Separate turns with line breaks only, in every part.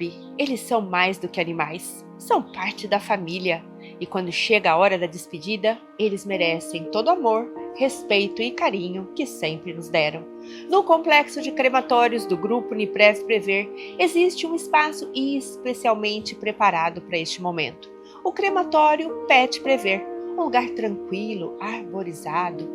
sabe, eles são mais do que animais, são parte da família. E quando chega a hora da despedida, eles merecem todo o amor, respeito e carinho que sempre nos deram. No complexo de crematórios do Grupo Uniprev Prever, existe um espaço especialmente preparado para este momento. O crematório Pet Prever, um lugar tranquilo, arborizado,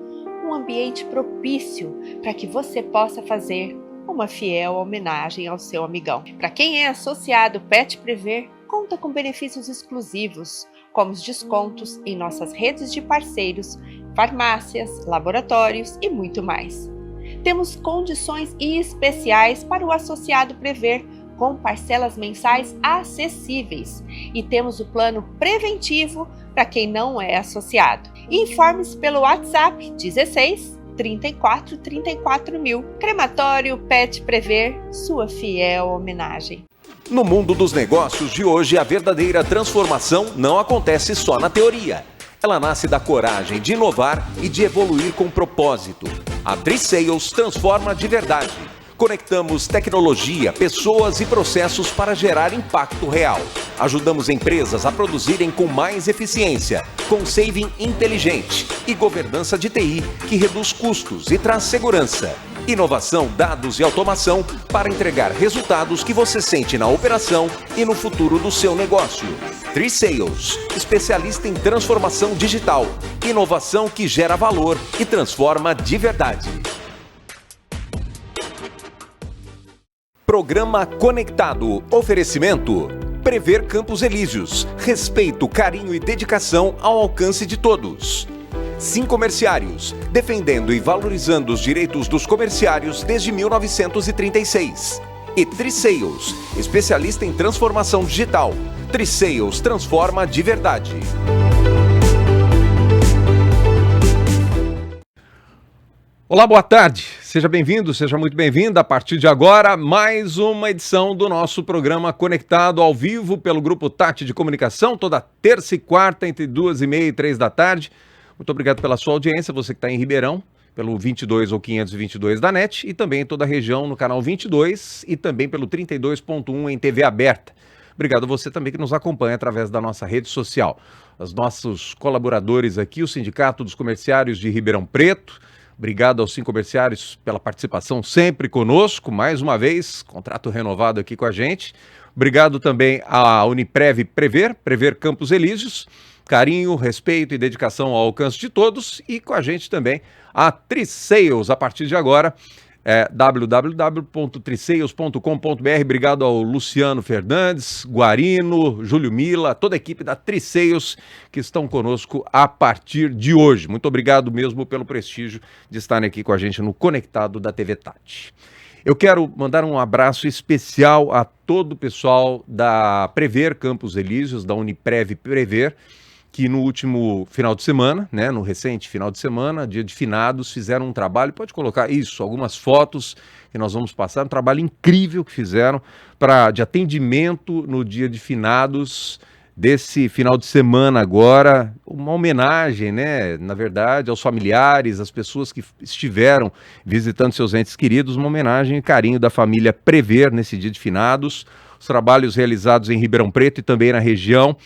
um ambiente propício para que você possa fazer uma fiel homenagem ao seu amigão. Para quem é associado Pet Prever, conta com benefícios exclusivos, como os descontos em nossas redes de parceiros, farmácias, laboratórios e muito mais. Temos condições especiais para o associado Prever, com parcelas mensais acessíveis, e temos o plano preventivo para quem não é associado. Informe-se pelo WhatsApp 16 34 34 mil. Crematório Pet Prever, sua fiel homenagem.
No mundo dos negócios de hoje, a verdadeira transformação não acontece só na teoria. Ela nasce da coragem de inovar e de evoluir com propósito. A Tri-Sales transforma de verdade. Conectamos tecnologia, pessoas e processos para gerar impacto real. Ajudamos empresas a produzirem com mais eficiência, com saving inteligente e governança de TI que reduz custos e traz segurança. Inovação, dados e automação para entregar resultados que você sente na operação e no futuro do seu negócio. Tri-Sales, especialista em transformação digital. Inovação que gera valor e transforma de verdade. Programa Conectado. Oferecimento. Prever Campos Elíseos. Respeito, carinho e dedicação ao alcance de todos. Sim Comerciários. Defendendo e valorizando os direitos dos comerciários desde 1936. E Tri-Sales. Especialista em transformação digital. Tri-Sales transforma de verdade. Olá, boa tarde. Seja bem-vindo, seja muito bem-vinda. A partir de agora, mais uma edição do nosso programa Conectado ao vivo pelo Grupo Tati de Comunicação, toda terça e quarta, entre 2h30 e 3 da tarde. Muito obrigado pela sua audiência, você que está em Ribeirão, pelo 22 ou 522 da NET, e também em toda a região no canal 22 e também pelo 32.1 em TV aberta. Obrigado a você também que nos acompanha através da nossa rede social. Os nossos colaboradores aqui, o Sindicato dos Comerciários de Ribeirão Preto. Obrigado aos 5 comerciários pela participação sempre conosco, mais uma vez, contrato renovado aqui com a gente. Obrigado também à Uniprev Prever Campos Elíseos, carinho, respeito e dedicação ao alcance de todos, e com a gente também a Tri-Sales, a partir de agora, www.trisales.com.br. Obrigado ao Luciano Fernandes, Guarino, Júlio Mila, toda a equipe da Tri-Sales que estão conosco a partir de hoje. Muito obrigado mesmo pelo prestígio de estarem aqui com a gente no Conectado da TV Tati. Eu quero mandar um abraço especial a todo o pessoal da Prever Campos Elíseos, da Uniprev Prever, que no último final de semana, né, no recente final de semana, dia de finados, fizeram um trabalho, pode colocar isso, algumas fotos que nós vamos passar, um trabalho incrível que fizeram de atendimento no dia de finados desse final de semana agora, uma homenagem, né, na verdade, aos familiares, às pessoas que estiveram visitando seus entes queridos, uma homenagem e carinho da família Prever nesse dia de finados, os trabalhos realizados em Ribeirão Preto e também na região.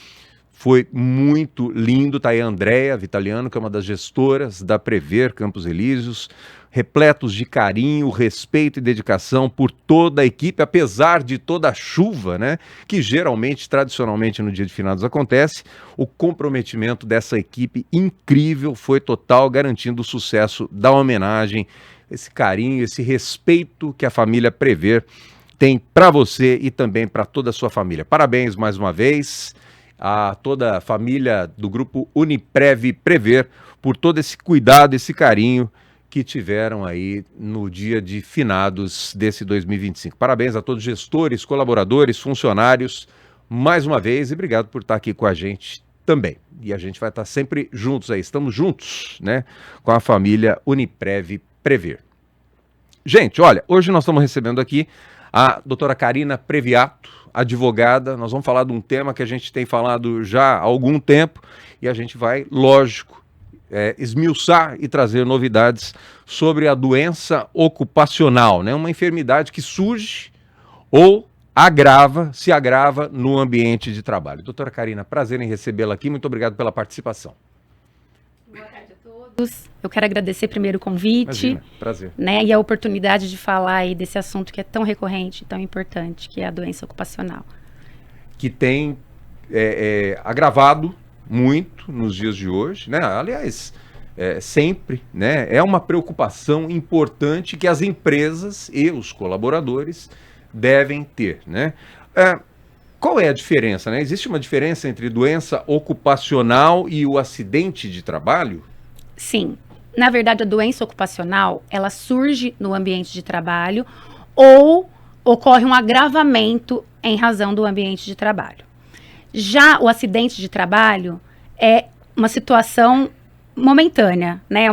Foi muito lindo, tá aí a Andréa Vitaliano, que é uma das gestoras da Prever Campos Elíseos, repletos de carinho, respeito e dedicação por toda a equipe, apesar de toda a chuva, né, que geralmente, tradicionalmente no dia de finados acontece, o comprometimento dessa equipe incrível foi total, garantindo o sucesso da homenagem, esse carinho, esse respeito que a família Prever tem para você e também para toda a sua família. Parabéns mais uma vez a toda a família do Grupo Uniprev Prever por todo esse cuidado, esse carinho que tiveram aí no dia de finados desse 2025. Parabéns a todos os gestores, colaboradores, funcionários, mais uma vez, e obrigado por estar aqui com a gente também. E a gente vai estar sempre juntos aí, estamos juntos, né, com a família Uniprev Prever. Gente, olha, hoje nós estamos recebendo aqui a doutora Karina Previato, advogada. Nós vamos falar de um tema que a gente tem falado já há algum tempo e a gente vai, lógico, esmiuçar e trazer novidades sobre a doença ocupacional, né? Uma enfermidade que surge ou se agrava no ambiente de trabalho. Doutora Karina, prazer em recebê-la aqui, muito obrigado pela participação.
Boa tarde a todos. Eu quero agradecer primeiro o convite.
Imagina, prazer.
Né, e a oportunidade de falar aí desse assunto que é tão recorrente, tão importante, que é a doença ocupacional.
Que tem agravado muito nos dias de hoje, né? Aliás, sempre, né? É uma preocupação importante que as empresas e os colaboradores devem ter, né? Qual é a diferença, né? Existe uma diferença entre doença ocupacional e o acidente de trabalho?
Sim. Na verdade, a doença ocupacional, ela surge no ambiente de trabalho ou ocorre um agravamento em razão do ambiente de trabalho. Já o acidente de trabalho é uma situação momentânea, né?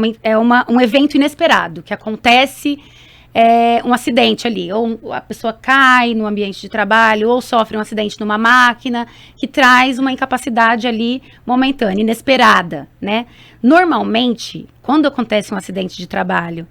Um evento inesperado que acontece, um acidente ali, ou a pessoa cai no ambiente de trabalho, ou sofre um acidente numa máquina, que traz uma incapacidade ali momentânea, inesperada, né? Normalmente, quando acontece um acidente de trabalho,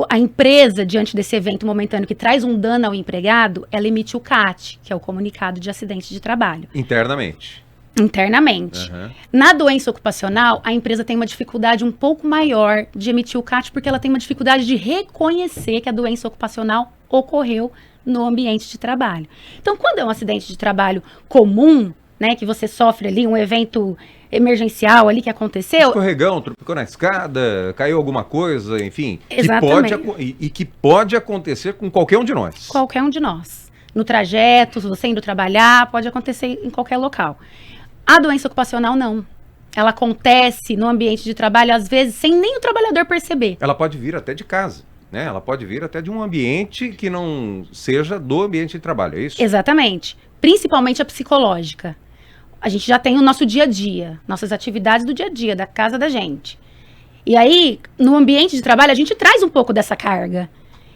a empresa, diante desse evento momentâneo que traz um dano ao empregado, ela emite o CAT, que é o comunicado de acidente de trabalho.
Internamente.
Uhum. Na doença ocupacional, a empresa tem uma dificuldade um pouco maior de emitir o CAT, porque ela tem uma dificuldade de reconhecer que a doença ocupacional ocorreu no ambiente de trabalho. Então, quando é um acidente de trabalho comum, né, que você sofre ali um evento emergencial ali que aconteceu...
Escorregão, tropicou na escada, caiu alguma coisa, enfim.
Exatamente.
Que pode acontecer com qualquer um de nós.
Qualquer um de nós. No trajeto, você indo trabalhar, pode acontecer em qualquer local. A doença ocupacional, não. Ela acontece no ambiente de trabalho, às vezes, sem nem o trabalhador perceber.
Ela pode vir até de casa, né? Ela pode vir até de um ambiente que não seja do ambiente de trabalho, é isso?
Exatamente. Principalmente a psicológica. A gente já tem o nosso dia a dia, nossas atividades do dia a dia, da casa da gente. E aí, no ambiente de trabalho, a gente traz um pouco dessa carga.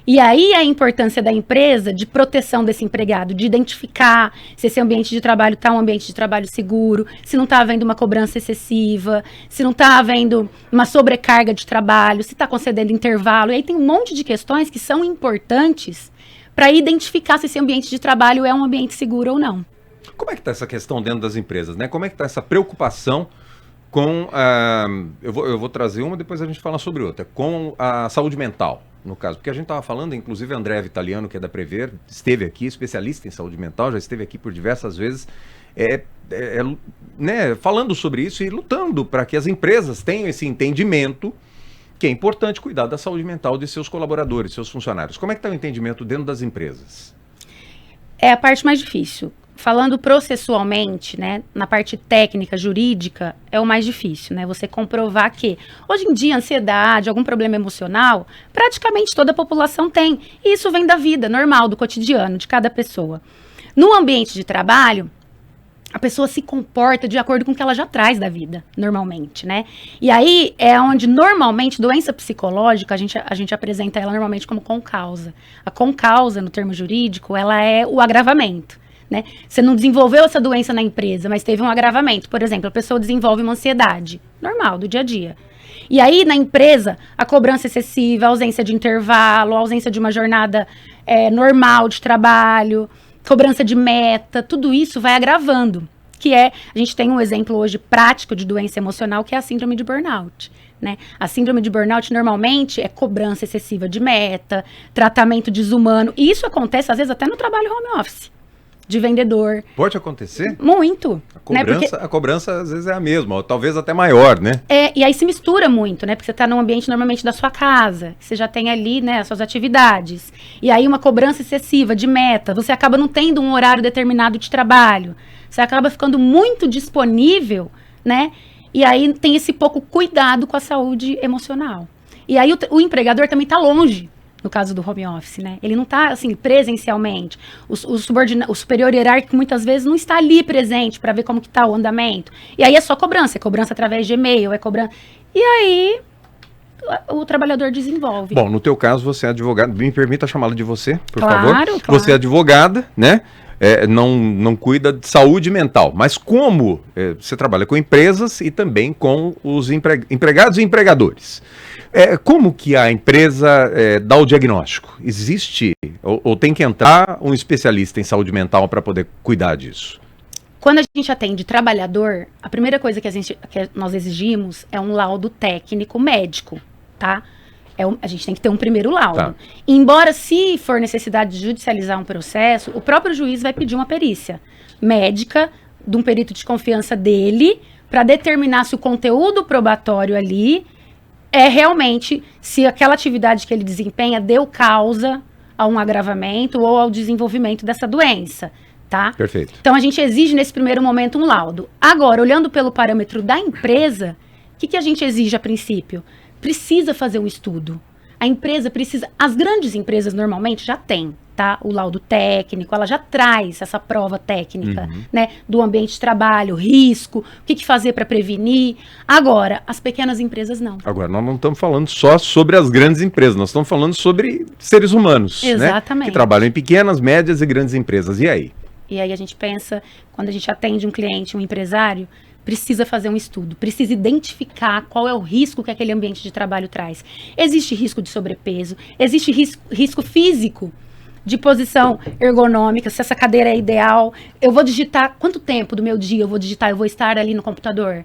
E aí a importância da empresa de proteção desse empregado, de identificar se esse ambiente de trabalho está um ambiente de trabalho seguro, se não está havendo uma cobrança excessiva, se não está havendo uma sobrecarga de trabalho, se está concedendo intervalo. E aí tem um monte de questões que são importantes para identificar se esse ambiente de trabalho é um ambiente seguro ou não.
Como é que está essa questão dentro das empresas, né? Como é que está essa preocupação com eu vou trazer uma, depois a gente fala sobre outra, com a saúde mental, no caso, porque a gente estava falando, inclusive André Vitaliano, que é da Prever, esteve aqui, especialista em saúde mental, já esteve aqui por diversas vezes, né, falando sobre isso e lutando para que as empresas tenham esse entendimento que é importante cuidar da saúde mental de seus colaboradores, seus funcionários. Como é que está o entendimento dentro das empresas?
É a parte mais difícil. Falando processualmente, né, na parte técnica, jurídica, é o mais difícil, né? Você comprovar que, hoje em dia, ansiedade, algum problema emocional, praticamente toda a população tem. E isso vem da vida normal, do cotidiano, de cada pessoa. No ambiente de trabalho, a pessoa se comporta de acordo com o que ela já traz da vida, normalmente, né? E aí é onde, normalmente, doença psicológica, a gente apresenta ela normalmente como concausa. A concausa, no termo jurídico, ela é o agravamento. Né? Você não desenvolveu essa doença na empresa, mas teve um agravamento. Por exemplo, a pessoa desenvolve uma ansiedade normal, do dia a dia. E aí, na empresa, a cobrança excessiva, a ausência de intervalo, a ausência de uma jornada normal de trabalho, cobrança de meta, tudo isso vai agravando. A gente tem um exemplo hoje prático de doença emocional, que é a síndrome de burnout. Né? A síndrome de burnout, normalmente, é cobrança excessiva de meta, tratamento desumano. E isso acontece, às vezes, até no trabalho home office. De vendedor.
Pode acontecer?
Muito.
A cobrança às vezes é a mesma, ou talvez até maior, né?
E aí se mistura muito, né? Porque você está num ambiente normalmente da sua casa, você já tem ali, né, as suas atividades. E aí uma cobrança excessiva de meta, você acaba não tendo um horário determinado de trabalho. Você acaba ficando muito disponível, né? E aí tem esse pouco cuidado com a saúde emocional. E aí o empregador também está longe. No caso do home office, né? Ele não está, assim, presencialmente. O superior hierárquico, muitas vezes, não está ali presente para ver como que está o andamento. E aí é só cobrança. É cobrança através de e-mail, é cobrança... E aí, o trabalhador desenvolve.
Bom, no teu caso, você é advogado. Me permita chamá-la de você, por favor.
Claro.
Você é advogada, né? Não cuida de saúde mental. Mas como você trabalha com empresas e também com os empregados e empregadores. Como que a empresa dá o diagnóstico? Existe ou tem que entrar um especialista em saúde mental para poder cuidar disso?
Quando a gente atende trabalhador, a primeira coisa que nós exigimos é um laudo técnico médico, tá? A gente tem que ter um primeiro laudo.
Tá.
Embora, se for necessidade de judicializar um processo, o próprio juiz vai pedir uma perícia médica de um perito de confiança dele para determinar se o conteúdo probatório ali é realmente, se aquela atividade que ele desempenha deu causa a um agravamento ou ao desenvolvimento dessa doença. Tá?
Perfeito.
Então, a gente exige nesse primeiro momento um laudo. Agora, olhando pelo parâmetro da empresa, o que a gente exige a princípio? Precisa fazer um estudo. A empresa precisa... As grandes empresas normalmente já têm, tá? O laudo técnico, ela já traz essa prova técnica, né? Do ambiente de trabalho, risco, o que fazer para prevenir. Agora, as pequenas empresas não.
Agora, nós não estamos falando só sobre as grandes empresas, nós estamos falando sobre seres humanos,
exatamente,
né? Que trabalham em pequenas, médias e grandes empresas. E aí?
E aí a gente pensa, quando a gente atende um cliente, um empresário, precisa fazer um estudo, precisa identificar qual é o risco que aquele ambiente de trabalho traz. Existe risco de sobrepeso, existe risco físico, de posição ergonômica, se essa cadeira é ideal. Eu vou digitar, quanto tempo do meu dia eu vou estar ali no computador?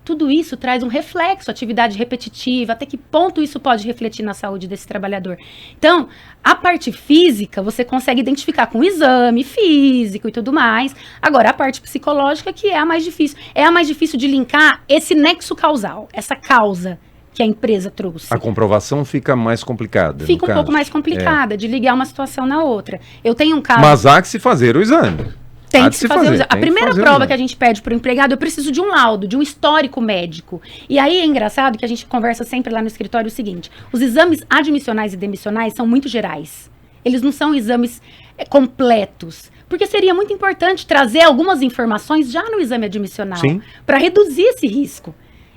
Tudo isso traz um reflexo, atividade repetitiva, até que ponto isso pode refletir na saúde desse trabalhador. Então, a parte física você consegue identificar com o exame físico e tudo mais. Agora, a parte psicológica que é a mais difícil. É a mais difícil de linkar esse nexo causal, essa causa que a empresa trouxe.
A comprovação fica mais complicada.
Fica um pouco mais complicada de ligar uma situação na outra. Eu tenho um caso...
Mas há que se fazer o exame.
Tem que se fazer. A primeira prova que a gente pede para o empregado, eu preciso de um laudo, de um histórico médico. E aí é engraçado que a gente conversa sempre lá no escritório o seguinte: os exames admissionais e demissionais são muito gerais. Eles não são exames completos. Porque seria muito importante trazer algumas informações já no exame admissional para reduzir esse risco.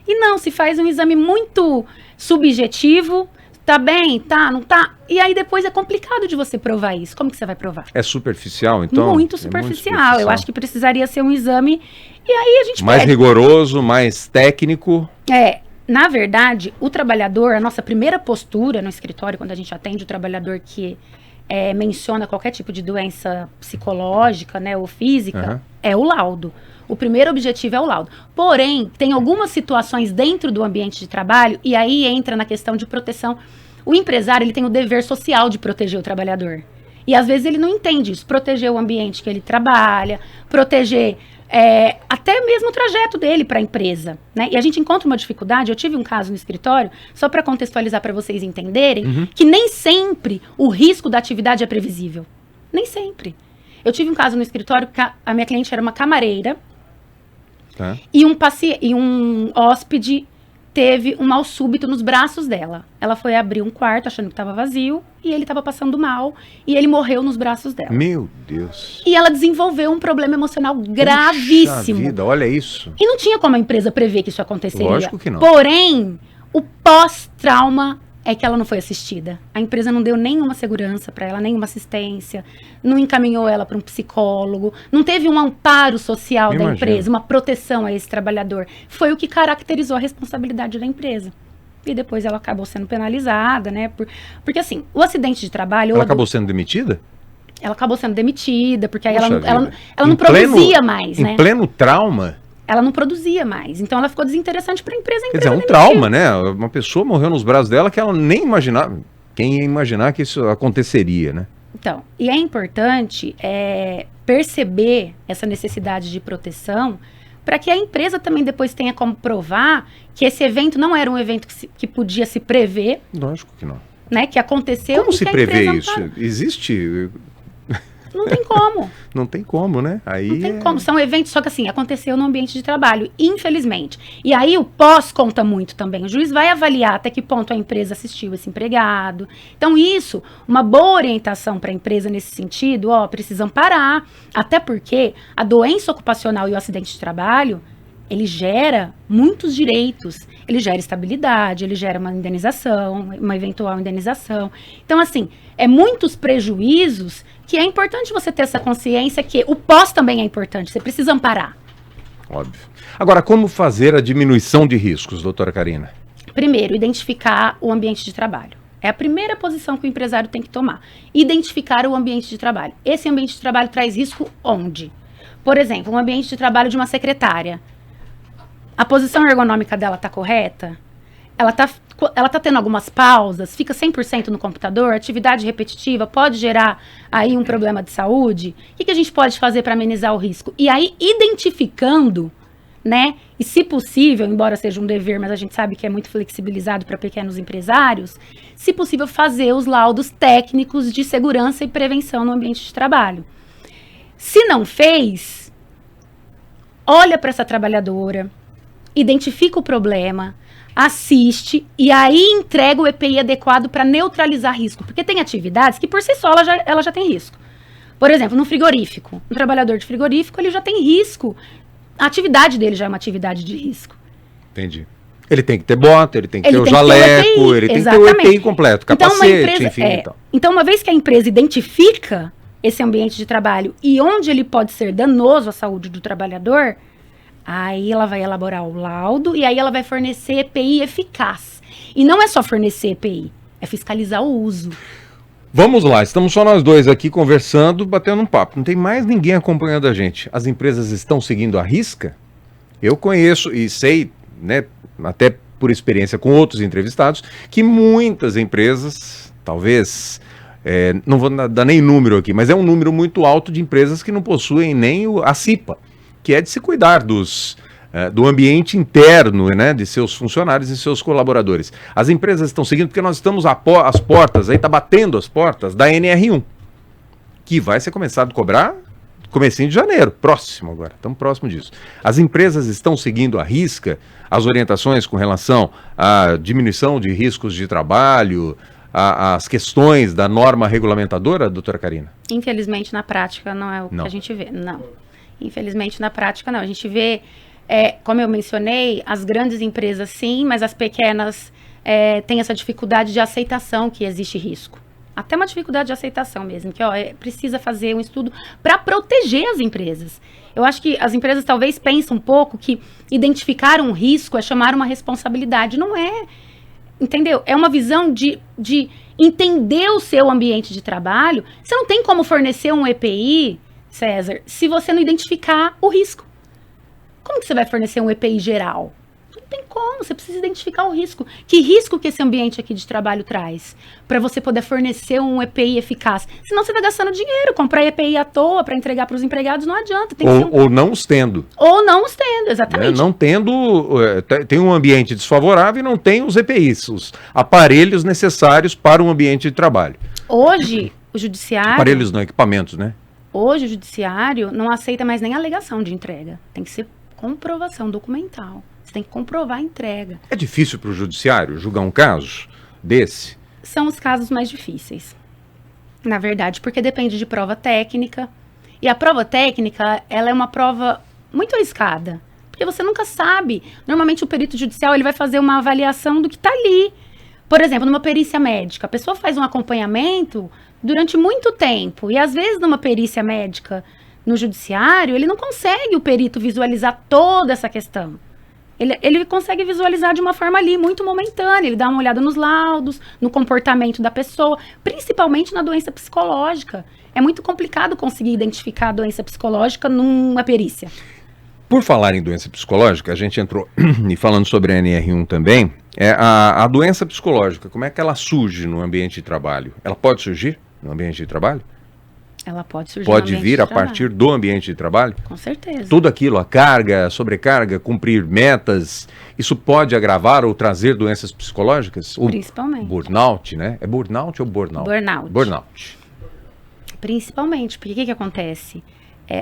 E não, se faz um exame muito subjetivo. Tá bem? Tá? Não tá? E aí depois é complicado de você provar isso. Como que você vai provar?
É superficial, então?
Muito superficial. Eu acho que precisaria ser um exame. E aí a gente
mais rigoroso, mais técnico.
Na verdade, o trabalhador, a nossa primeira postura no escritório, quando a gente atende o trabalhador que menciona qualquer tipo de doença psicológica, né, ou física, é o laudo. O primeiro objetivo é o laudo. Porém, tem algumas situações dentro do ambiente de trabalho, e aí entra na questão de proteção. O empresário, ele tem o dever social de proteger o trabalhador. E às vezes ele não entende isso. Proteger o ambiente que ele trabalha, proteger até mesmo o trajeto dele para a empresa, né? E a gente encontra uma dificuldade. Eu tive um caso no escritório, só para contextualizar para vocês entenderem, que nem sempre o risco da atividade é previsível. Nem sempre. Eu tive um caso no escritório que a minha cliente era uma camareira, e um hóspede teve um mal súbito nos braços dela. Ela foi abrir um quarto achando que estava vazio e ele estava passando mal e ele morreu nos braços dela.
Meu Deus.
E ela desenvolveu um problema emocional gravíssimo.
Puxa vida, olha isso.
E não tinha como a empresa prever que isso aconteceria.
Lógico que não.
Porém, o pós-trauma é que ela não foi assistida. A empresa não deu nenhuma segurança para ela, nenhuma assistência, não encaminhou ela para um psicólogo, não teve um amparo social da empresa, uma proteção a esse trabalhador. Foi o que caracterizou a responsabilidade da empresa. E depois ela acabou sendo penalizada, né? Porque assim, o acidente de trabalho...
Ela acabou sendo demitida?
Ela acabou sendo demitida, porque aí ela não produzia mais, né?
Em pleno trauma...
Ela não produzia mais, então ela ficou desinteressante para a empresa.
Quer dizer, é um trauma, né? Uma pessoa morreu nos braços dela que ela nem imaginava. Quem ia imaginar que isso aconteceria, né?
Então, e é importante perceber essa necessidade de proteção para que a empresa também depois tenha como provar que esse evento não era um evento que podia se prever.
Lógico que não.
Né? Que aconteceu.
Como se prevê isso? Existe...
Não tem como.
Não tem como, né? Aí
não tem como. São eventos, só que assim, aconteceu no ambiente de trabalho, infelizmente. E aí o pós conta muito também. O juiz vai avaliar até que ponto a empresa assistiu esse empregado. Então isso, uma boa orientação para a empresa nesse sentido, precisam parar. Até porque a doença ocupacional e o acidente de trabalho, ele gera muitos direitos. Ele gera estabilidade, ele gera uma indenização, uma eventual indenização. Então, assim, muitos prejuízos que é importante você ter essa consciência que o pós também é importante. Você precisa amparar.
Óbvio. Agora, como fazer a diminuição de riscos, doutora Karina?
Primeiro, identificar o ambiente de trabalho. É a primeira posição que o empresário tem que tomar. Identificar o ambiente de trabalho. Esse ambiente de trabalho traz risco onde? Por exemplo, um ambiente de trabalho de uma secretária. A posição ergonômica dela está correta? Ela tá tendo algumas pausas? Fica 100% no computador? Atividade repetitiva pode gerar aí um problema de saúde? O que a gente pode fazer para amenizar o risco? E aí, identificando, né? E se possível, embora seja um dever, mas a gente sabe que é muito flexibilizado para pequenos empresários, se possível fazer os laudos técnicos de segurança e prevenção no ambiente de trabalho. Se não fez, olha para essa trabalhadora, identifica o problema, assiste e aí entrega o EPI adequado para neutralizar risco. Porque tem atividades que por si só ela já tem risco. Por exemplo, no frigorífico, um trabalhador de frigorífico, ele já tem risco. A atividade dele já é uma atividade de risco.
Entendi. Ele tem que ter bota, ele tem que ter o
tem que
jaleco, ele tem que ter o EPI completo,
Então,
capacete, enfim.
Então, uma vez que a empresa identifica esse ambiente de trabalho e onde ele pode ser danoso à saúde do trabalhador, aí ela vai elaborar o laudo e aí ela vai fornecer EPI eficaz. E não é só fornecer EPI, é fiscalizar o uso.
Vamos lá, estamos só nós dois aqui conversando, batendo um papo. Não tem mais ninguém acompanhando a gente. As empresas estão seguindo a risca? Eu conheço e sei, né, até por experiência com outros entrevistados, que muitas empresas, talvez, não vou dar nem número aqui, mas é um número muito alto de empresas que não possuem nem a CIPA, que é de se cuidar do ambiente interno, né, de seus funcionários e seus colaboradores. As empresas estão seguindo porque nós estamos às portas, aí está batendo as portas da NR1, que vai ser começado a cobrar comecinho de janeiro, próximo agora, estamos próximo disso. As empresas estão seguindo à risca as orientações com relação à diminuição de riscos de trabalho, as questões da norma regulamentadora, doutora Karina?
Infelizmente, na prática, não é o que a gente vê, não. Infelizmente, na prática, não. A gente vê, como eu mencionei, as grandes empresas sim, mas as pequenas têm essa dificuldade de aceitação que existe risco. Até uma dificuldade de aceitação mesmo, que precisa fazer um estudo para proteger as empresas. Eu acho que as empresas talvez pensem um pouco que identificar um risco é chamar uma responsabilidade. Não é, entendeu? É uma visão de entender o seu ambiente de trabalho. Você não tem como fornecer um EPI, César, se você não identificar o risco. Como que você vai fornecer um EPI geral? Não tem como, você precisa identificar o risco. Que risco que esse ambiente aqui de trabalho traz? Para você poder fornecer um EPI eficaz. Senão você vai gastando dinheiro, comprar EPI à toa para entregar para os empregados não adianta. Tem
ou não os tendo.
Ou não os tendo, exatamente.
Não tendo, tem um ambiente desfavorável e não tem os EPIs, os aparelhos necessários para um ambiente de trabalho.
Hoje, o judiciário...
Aparelhos não, equipamentos, né?
Hoje o judiciário não aceita mais nem alegação de entrega. Tem que ser comprovação documental. Você tem que comprovar a entrega.
É difícil para o judiciário julgar um caso desse?
São os casos mais difíceis, na verdade, porque depende de prova técnica. E a prova técnica, ela é uma prova muito arriscada, porque você nunca sabe. Normalmente o perito judicial ele vai fazer uma avaliação do que está ali. Por exemplo, numa perícia médica, a pessoa faz um acompanhamento durante muito tempo. E às vezes numa perícia médica no judiciário, ele não consegue o perito visualizar toda essa questão. Ele consegue visualizar de uma forma ali, muito momentânea. Ele dá uma olhada nos laudos, no comportamento da pessoa, principalmente na doença psicológica. É muito complicado conseguir identificar a doença psicológica numa perícia.
Por falar em doença psicológica, a gente entrou e falando sobre a NR1 também, a doença psicológica, como é que ela surge no ambiente de trabalho? Ela pode surgir no ambiente de trabalho?
Ela pode surgir
Pode vir a partir do ambiente de trabalho?
Com certeza.
Tudo aquilo, a carga, a sobrecarga, cumprir metas, isso pode agravar ou trazer doenças psicológicas?
Principalmente.
Burnout, né? É burnout ou burnout?
Burnout.
Burnout.
Principalmente, porque o que acontece?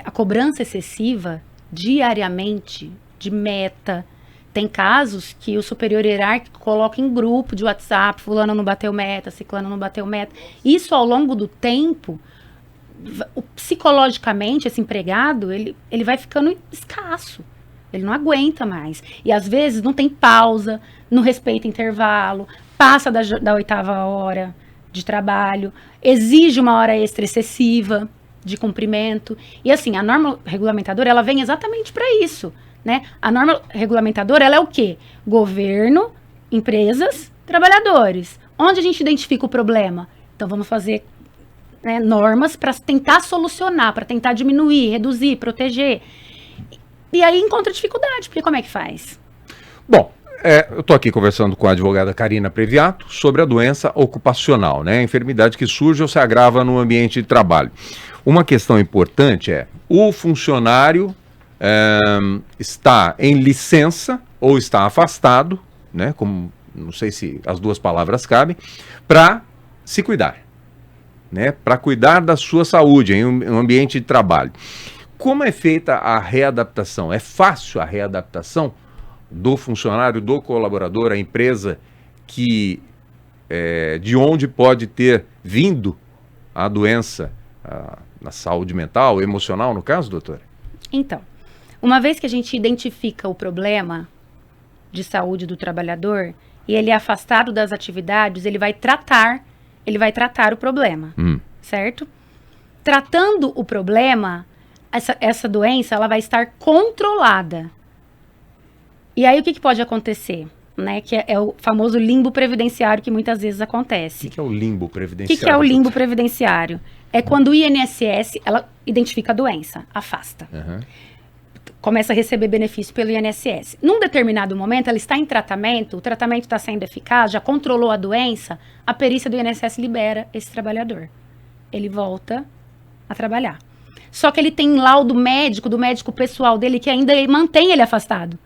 A cobrança excessiva, diariamente, de meta. Tem casos que o superior hierárquico coloca em grupo de WhatsApp, fulano não bateu meta, ciclano não bateu meta. Isso ao longo do tempo... psicologicamente, esse empregado, ele vai ficando escasso. Ele não aguenta mais. E às vezes não tem pausa, não respeita intervalo, passa da 8ª hora de trabalho, exige uma hora extra excessiva de cumprimento. E assim, a norma regulamentadora, ela vem exatamente para isso, né? A norma regulamentadora, ela é o quê? Governo Empresas, trabalhadores. Onde a gente identifica o problema? Então vamos fazer, né, normas para tentar solucionar, para tentar diminuir, reduzir, proteger. E aí encontra dificuldade, porque como é que faz?
Bom, eu estou aqui conversando com a advogada Karina Previato sobre a doença ocupacional, né? A enfermidade que surge ou se agrava no ambiente de trabalho. Uma questão importante é, o funcionário está em licença ou está afastado, né? Como, não sei se as duas palavras cabem, para se cuidar, né? Para cuidar da sua saúde em um ambiente de trabalho. Como é feita a readaptação? É fácil a readaptação do funcionário, do colaborador, a empresa que de onde pode ter vindo a doença na saúde mental, emocional, no caso, doutora?
Então, uma vez que a gente identifica o problema de saúde do trabalhador e ele é afastado das atividades, ele vai tratar o problema, certo? Tratando o problema, essa doença ela vai estar controlada. E aí o que pode acontecer? Né? Que é o famoso limbo previdenciário que muitas vezes acontece.
O que é o limbo previdenciário?
O que é o limbo previdenciário? É quando o INSS, ela identifica a doença, afasta. Começa a receber benefício pelo INSS. Num determinado momento, ela está em tratamento, o tratamento está sendo eficaz, já controlou a doença, a perícia do INSS libera esse trabalhador. Ele volta a trabalhar. Só que ele tem laudo médico, do médico pessoal dele, que ainda mantém ele afastado.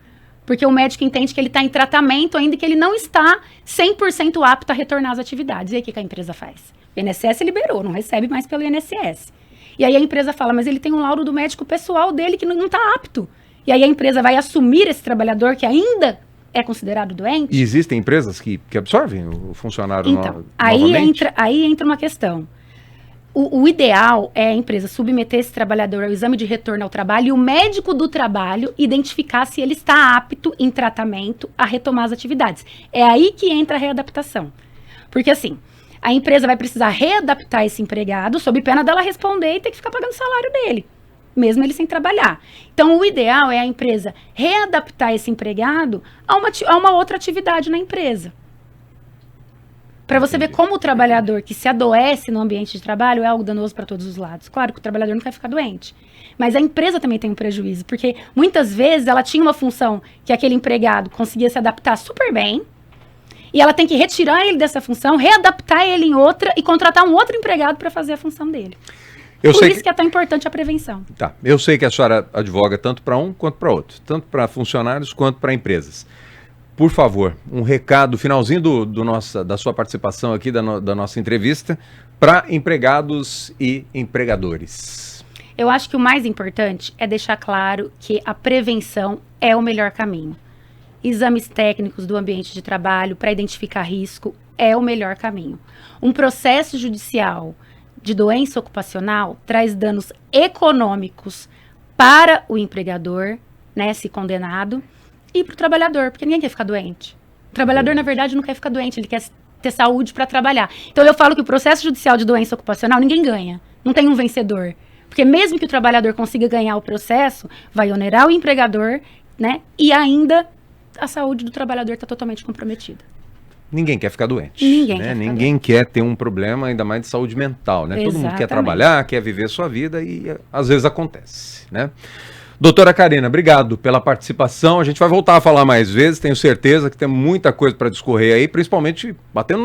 Porque o médico entende que ele está em tratamento, ainda que ele não está 100% apto a retornar às atividades. E aí o que a empresa faz? O INSS liberou, não recebe mais pelo INSS. E aí a empresa fala, mas ele tem um laudo do médico pessoal dele que não está apto. E aí a empresa vai assumir esse trabalhador que ainda é considerado doente?
E existem empresas que absorvem o funcionário
então,
novamente?
Aí entra uma questão. O ideal é a empresa submeter esse trabalhador ao exame de retorno ao trabalho e o médico do trabalho identificar se ele está apto em tratamento a retomar as atividades. É aí que entra a readaptação. Porque assim, a empresa vai precisar readaptar esse empregado sob pena dela responder e ter que ficar pagando o salário dele, mesmo ele sem trabalhar. Então, o ideal é a empresa readaptar esse empregado a uma outra atividade na empresa. Para você ver como o trabalhador que se adoece no ambiente de trabalho é algo danoso para todos os lados. Claro que o trabalhador não quer ficar doente, mas a empresa também tem um prejuízo, porque muitas vezes ela tinha uma função que aquele empregado conseguia se adaptar super bem, e ela tem que retirar ele dessa função, readaptar ele em outra e contratar um outro empregado para fazer a função dele. Por isso que é tão importante a prevenção. Tá,
eu sei que a senhora advoga tanto para um quanto para outro, tanto para funcionários quanto para empresas. Por favor, um recado, finalzinho da sua participação aqui, da nossa entrevista, para empregados e empregadores.
Eu acho que o mais importante é deixar claro que a prevenção é o melhor caminho. Exames técnicos do ambiente de trabalho para identificar risco é o melhor caminho. Um processo judicial de doença ocupacional traz danos econômicos para o empregador, né, se condenado, e para o trabalhador, porque ninguém quer ficar doente. O trabalhador, na verdade, não quer ficar doente, ele quer ter saúde para trabalhar. Então, eu falo que o processo judicial de doença ocupacional, ninguém ganha. Não tem um vencedor. Porque mesmo que o trabalhador consiga ganhar o processo, vai onerar o empregador, né? E ainda a saúde do trabalhador está totalmente comprometida.
Ninguém quer ficar doente.
Ninguém
quer ter um problema, ainda mais de saúde mental, né?
Exatamente.
Todo mundo quer trabalhar, quer viver sua vida e às vezes acontece, né? Doutora Karina, obrigado pela participação. A gente vai voltar a falar mais vezes, tenho certeza que tem muita coisa para discorrer aí, principalmente batendo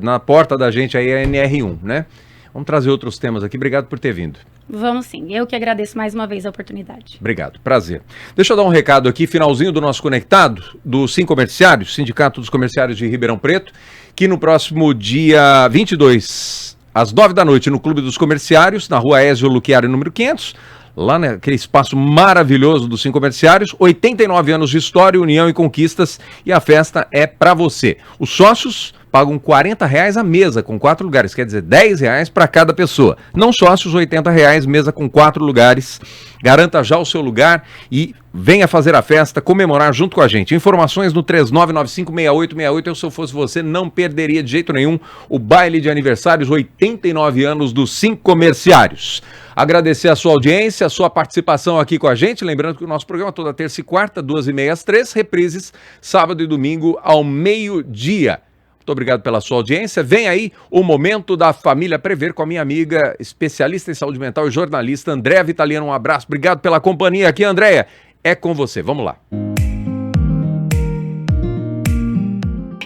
na porta da gente aí a NR1, né? Vamos trazer outros temas aqui. Obrigado por ter vindo.
Vamos sim. Eu que agradeço mais uma vez a oportunidade.
Obrigado. Prazer. Deixa eu dar um recado aqui, finalzinho do nosso Conectado, do Sincomerciários, Sindicato dos Comerciários de Ribeirão Preto, que no próximo dia 22, às 9 da noite, no Clube dos Comerciários, na rua Ézio Luquiário, número 500, lá naquele espaço maravilhoso dos Sincomerciários, 89 anos de história, união e conquistas, e a festa é para você. Os sócios pagam R$40 a mesa com 4 lugares, quer dizer, R$10 para cada pessoa. Não sócios, R$80, mesa com 4 lugares. Garanta já o seu lugar e venha fazer a festa, comemorar junto com a gente. Informações no 3995-6868. Eu, se eu fosse você, não perderia de jeito nenhum o baile de aniversários, 89 anos dos 5 Comerciários. Agradecer a sua audiência, a sua participação aqui com a gente. Lembrando que o nosso programa é toda terça e quarta, 2h30 às 3, reprises sábado e domingo ao meio-dia. Muito obrigado pela sua audiência. Vem aí o Momento da Família Prever com a minha amiga, especialista em saúde mental e jornalista, Andréa Vitaliano. Um abraço, obrigado pela companhia aqui, Andréa. É com você, vamos lá.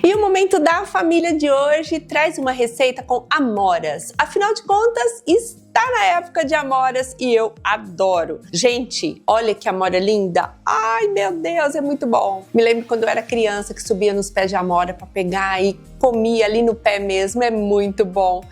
E o Momento da Família de hoje traz uma receita com amoras. Afinal de contas, está na época de amoras e eu adoro. Gente, olha que amora linda. Ai, meu Deus, é muito bom. Me lembro quando eu era criança que subia nos pés de amora para pegar e comia ali no pé mesmo. É muito bom.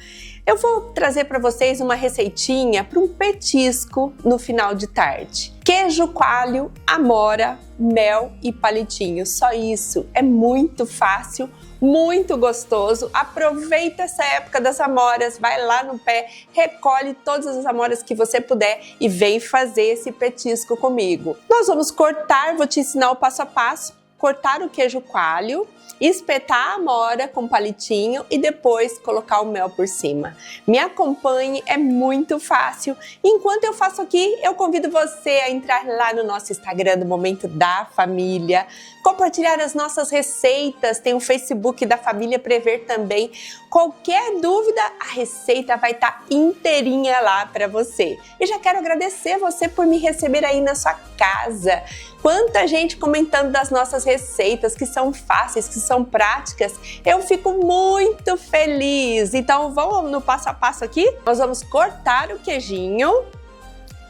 Eu vou trazer para vocês uma receitinha para um petisco no final de tarde. Queijo coalho, amora, mel e palitinho. Só isso. É muito fácil, muito gostoso. Aproveita essa época das amoras, vai lá no pé, recolhe todas as amoras que você puder e vem fazer esse petisco comigo. Nós vamos cortar, vou te ensinar o passo a passo. Cortar o queijo coalho, espetar a amora com palitinho e depois colocar o mel por cima. Me acompanhe, é muito fácil. Enquanto eu faço aqui, eu convido você a entrar lá no nosso Instagram do Momento da Família, compartilhar as nossas receitas, tem o Facebook da Família Prever também. Qualquer dúvida, a receita vai estar inteirinha lá para você. E já quero agradecer você por me receber aí na sua casa. Quanta gente comentando das nossas receitas, que são fáceis, que são práticas. Eu fico muito feliz. Então vamos no passo a passo aqui? Nós vamos cortar o queijinho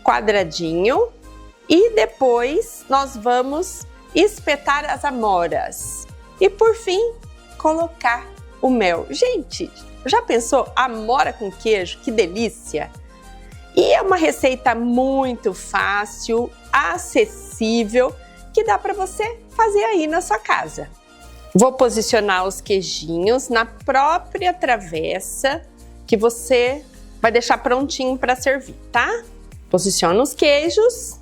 quadradinho e depois nós vamos espetar as amoras. E por fim, colocar o mel. Gente, já pensou amora com queijo? Que delícia! E é uma receita muito fácil, acessível, que dá para você fazer aí na sua casa. Vou posicionar os queijinhos na própria travessa que você vai deixar prontinho para servir, tá? Posiciona os queijos.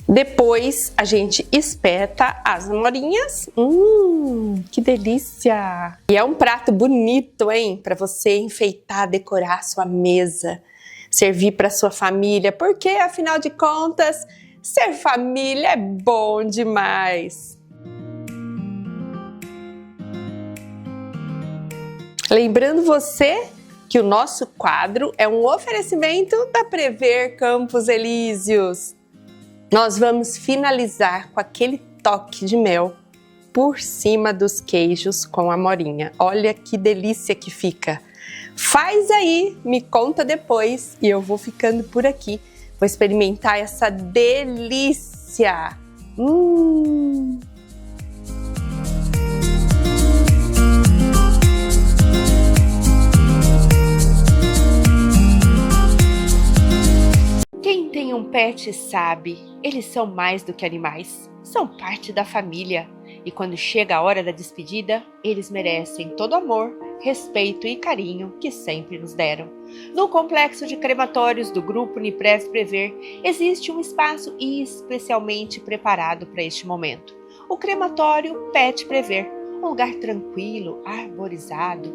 Depois a gente espeta as amorinhas. Que delícia! E é um prato bonito, hein? Para você enfeitar, decorar a sua mesa, servir para sua família, porque afinal de contas, ser família é bom demais. Lembrando você que o nosso quadro é um oferecimento da Prever Campos Elíseos. Nós vamos finalizar com aquele toque de mel por cima dos queijos com a amorinha. Olha que delícia que fica! Faz aí, me conta depois e eu vou ficando por aqui. Vou experimentar essa delícia!
Quem tem um pet sabe, eles são mais do que animais, são parte da família. E quando chega a hora da despedida, eles merecem todo amor, respeito e carinho que sempre nos deram. No complexo de crematórios do Grupo Uniprev Prever, existe um espaço especialmente preparado para este momento. O crematório Pet Prever, um lugar tranquilo, arborizado,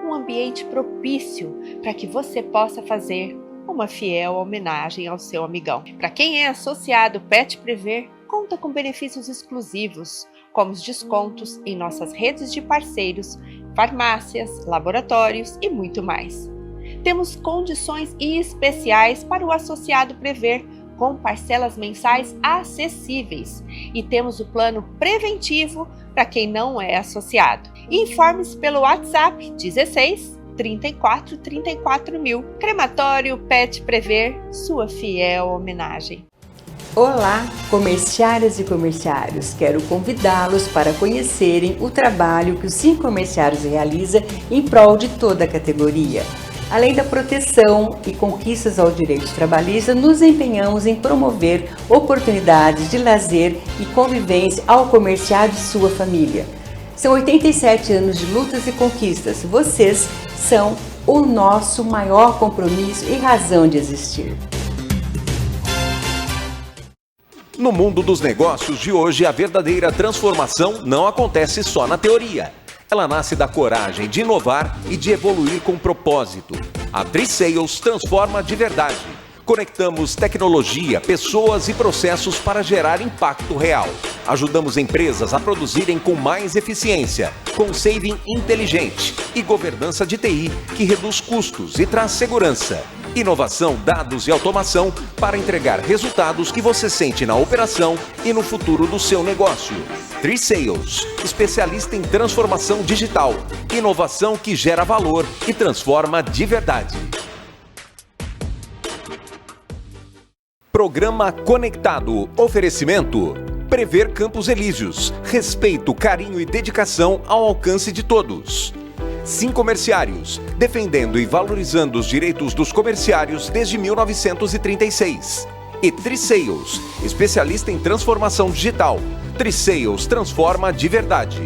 um ambiente propício para que você possa fazer uma fiel homenagem ao seu amigão. Para quem é associado Pet Prever, conta com benefícios exclusivos, como os descontos em nossas redes de parceiros, farmácias, laboratórios e muito mais. Temos condições especiais para o associado Prever, com parcelas mensais acessíveis, e temos o plano preventivo para quem não é associado. Informe-se pelo WhatsApp 16 34 34 mil. Crematório Pet Prever, sua fiel homenagem.
Olá, comerciárias e comerciários! Quero convidá-los para conhecerem o trabalho que o 5 Comerciários realiza em prol de toda a categoria. Além da proteção e conquistas ao direito trabalhista, nos empenhamos em promover oportunidades de lazer e convivência ao comerciário e sua família. São 87 anos de lutas e conquistas. Vocês são o nosso maior compromisso e razão de existir.
No mundo dos negócios de hoje, a verdadeira transformação não acontece só na teoria. Ela nasce da coragem de inovar e de evoluir com propósito. A Tri-Sales transforma de verdade. Conectamos tecnologia, pessoas e processos para gerar impacto real. Ajudamos empresas a produzirem com mais eficiência, com saving inteligente e governança de TI que reduz custos e traz segurança. Inovação, dados e automação para entregar resultados que você sente na operação e no futuro do seu negócio. Tri-Sales, especialista em transformação digital. Inovação que gera valor e transforma de verdade. Programa Conectado. Oferecimento. Prever Campos Elíseos. Respeito, carinho e dedicação ao alcance de todos. Sim Comerciários, defendendo e valorizando os direitos dos comerciários desde 1936. E Tri-Sales, especialista em transformação digital. Tri-Sales transforma de verdade.